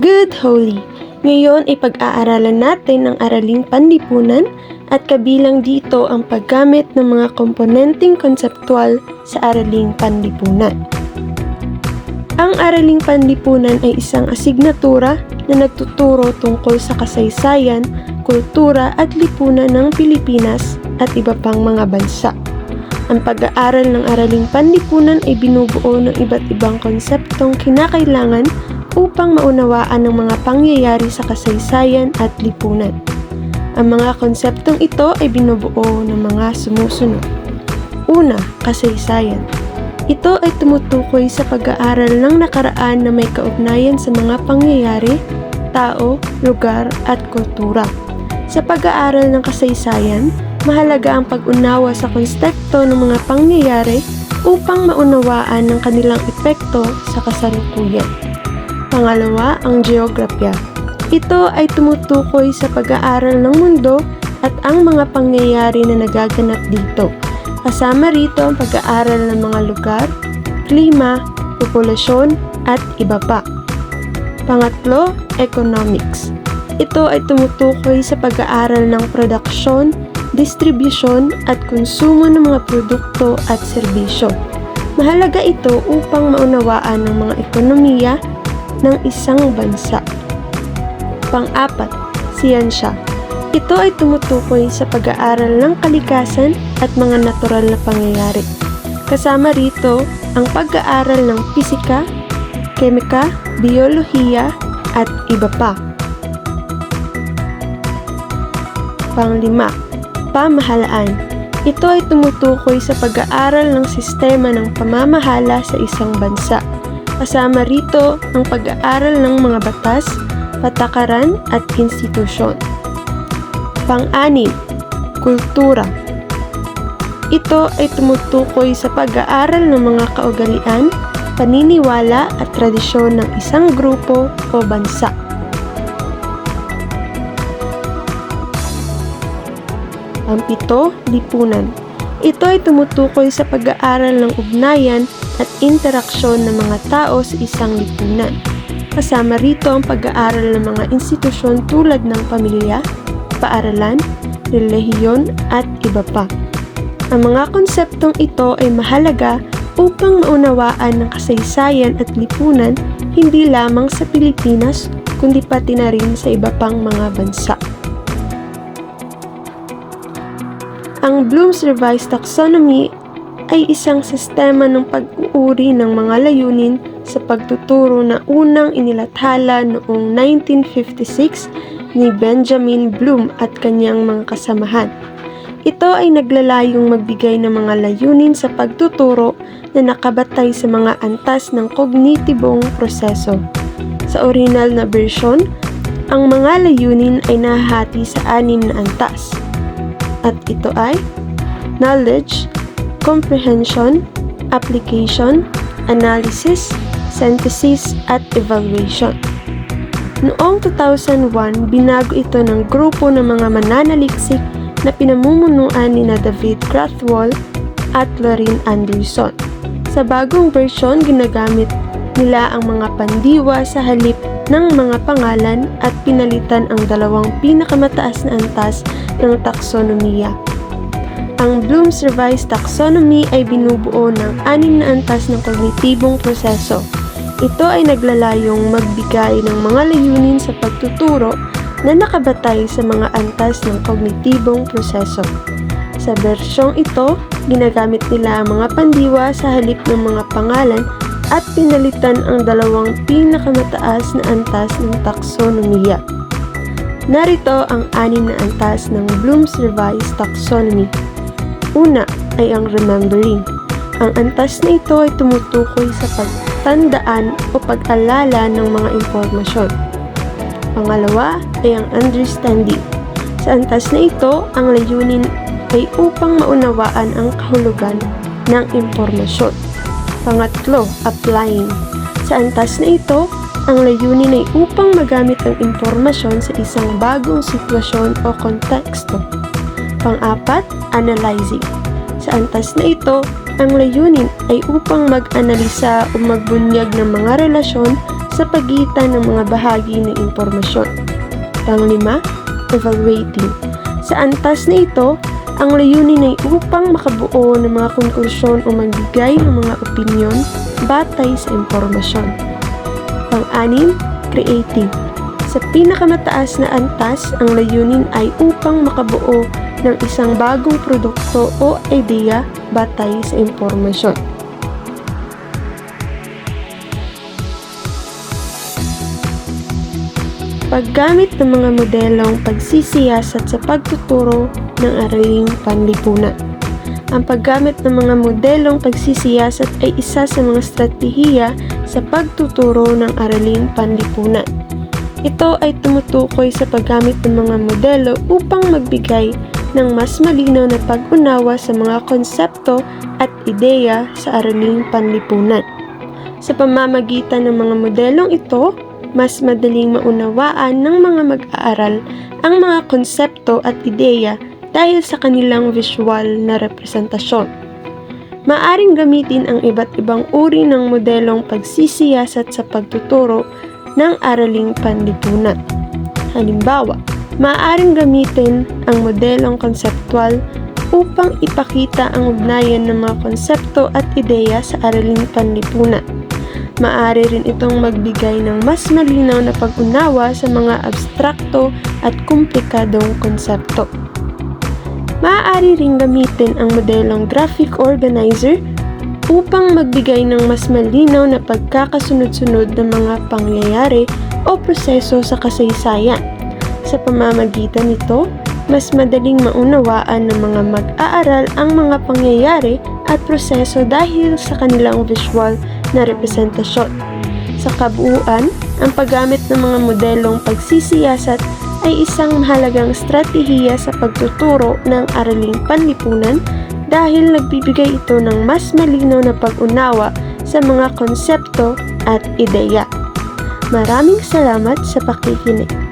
Good Holy! Ngayon ay pag-aaralan natin ang araling panlipunan at kabilang dito ang paggamit ng mga komponenteng konseptual sa araling panlipunan. Ang araling panlipunan ay isang asignatura na nagtuturo tungkol sa kasaysayan, kultura at lipunan ng Pilipinas at iba pang mga bansa. Ang pag-aaral ng araling panlipunan ay binubuo ng iba't ibang konseptong kinakailangan upang maunawaan ang mga pangyayari sa kasaysayan at lipunan. Ang mga konseptong ito ay binubuo ng mga sumusunod. Una, kasaysayan. Ito ay tumutukoy sa pag-aaral ng nakaraan na may kaugnayan sa mga pangyayari, tao, lugar at kultura. Sa pag-aaral ng kasaysayan, mahalaga ang pag-unawa sa konsepto ng mga pangyayari upang maunawaan ang kanilang epekto sa kasalukuyan. Pangalawa, ang geograpya. Ito ay tumutukoy sa pag-aaral ng mundo at ang mga pangyayari na nagaganap dito. Kasama rito ang pag-aaral ng mga lugar, klima, populasyon at iba pa. Pangatlo, economics. Ito ay tumutukoy sa pag-aaral ng produksyon, distribusyon at konsumo ng mga produkto at serbisyo. Mahalaga ito upang maunawaan ng mga ekonomiya ng isang bansa. Pang-apat, siyensya. Ito ay tumutukoy sa pag-aaral ng kalikasan at mga natural na pangyayari. Kasama rito ang pag-aaral ng pisika, kemika, biyolohiya at iba pa. Pang-lima, pamahalaan. Ito ay tumutukoy sa pag-aaral ng sistema ng pamamahala sa isang bansa. Kasama rito ang pag-aaral ng mga batas, patakaran at institusyon. Pang-anim, kultura. Ito ay tumutukoy sa pag-aaral ng mga kaugalian, paniniwala at tradisyon ng isang grupo o bansa. Pang-pito, lipunan. Ito ay tumutukoy sa pag-aaral ng ugnayan at interaksyon ng mga tao sa isang lipunan. Kasama rito ang pag-aaral ng mga institusyon tulad ng pamilya, paaralan, relihiyon at iba pa. Ang mga konseptong ito ay mahalaga upang maunawaan ng kasaysayan at lipunan hindi lamang sa Pilipinas kundi pati na rin sa iba pang mga bansa. Ang Bloom's Revised Taxonomy ay isang sistema ng pag-uuri ng mga layunin sa pagtuturo na unang inilathala noong 1956 ni Benjamin Bloom at kanyang mga kasamahan. Ito ay naglalayong magbigay ng mga layunin sa pagtuturo na nakabatay sa mga antas ng kognitibong proseso. Sa orihinal na bersyon, ang mga layunin ay nahahati sa 6 na antas. At ito ay knowledge, comprehension, application, analysis, synthesis, at evaluation. Noong 2001, binago ito ng grupo ng mga mananaliksik na pinamumunuan ni David Krathwohl at Lauren Anderson. Sa bagong bersyon, ginagamit nila ang mga pandiwa sa halip ng mga pangalan at pinalitan ang 2 pinakamataas na antas ng taksonomiya. Ang Bloom's Revised Taxonomy ay binubuo ng 6 na antas ng kognitibong proseso. Ito ay naglalayong magbigay ng mga layunin sa pagtuturo na nakabatay sa mga antas ng kognitibong proseso. Sa bersyong ito, ginagamit nila ang mga pandiwa sa halip ng mga pangalan at pinalitan ang 2 pinakamataas na antas ng taksonomiya. Narito ang 6 na antas ng Bloom's Revised Taxonomy. Una ay ang remembering. Ang antas na ito ay tumutukoy sa pagtandaan o pag-alala ng mga impormasyon. Pangalawa ay ang understanding. Sa antas na ito, ang layunin ay upang maunawaan ang kahulugan ng impormasyon. Pangatlo, applying. Sa antas na ito, ang layunin ay upang magamit ang impormasyon sa isang bagong sitwasyon o konteksto. Pang-apat, analyzing. Sa antas na ito, ang layunin ay upang mag-analisa o magbunyag ng mga relasyon sa pagitan ng mga bahagi ng impormasyon. Panglima, evaluating. Sa antas na ito, ang layunin ay upang makabuo ng mga konklusyon o magbigay ng mga opinyon batay sa impormasyon. Pang-anim, creating. Sa pinakamataas na antas, ang layunin ay upang makabuo ng isang bagong produkto o ideya batay sa impormasyon. Paggamit ng mga modelong pagsisiyasat sa pagtuturo ng araling panlipunan. Ang paggamit ng mga modelong pagsisiyasat ay isa sa mga estratehiya sa pagtuturo ng araling panlipunan. Ito ay tumutukoy sa paggamit ng mga modelo upang magbigay ng mas malinaw na pag-unawa sa mga konsepto at ideya sa araling panlipunan. Sa pamamagitan ng mga modelong ito, mas madaling maunawaan ng mga mag-aaral ang mga konsepto at ideya dahil sa kanilang visual na representasyon. Maaring gamitin ang iba't ibang uri ng modelong pagsisiyasat sa pagtuturo ng araling panlipunan. Halimbawa, maaaring gamitin ang modelong konseptual upang ipakita ang ugnayan ng mga konsepto at ideya sa araling panlipunan. Maaari rin itong magbigay ng mas malinaw na pag-unawa sa mga abstrakto at komplikadong konsepto. Maaari ring gamitin ang modelong graphic organizer upang magbigay ng mas malinaw na pagkakasunod-sunod ng mga pangyayari o proseso sa kasaysayan. Sa pamamagitan nito, mas madaling maunawaan ng mga mag-aaral ang mga pangyayari at proseso dahil sa kanilang visual na representasyon. Sa kabuuan, ang paggamit ng mga modelong pagsisiyasat ay isang mahalagang estratehiya sa pagtuturo ng araling panlipunan dahil nagbibigay ito ng mas malinaw na pag-unawa sa mga konsepto at ideya. Maraming salamat sa pakikinig.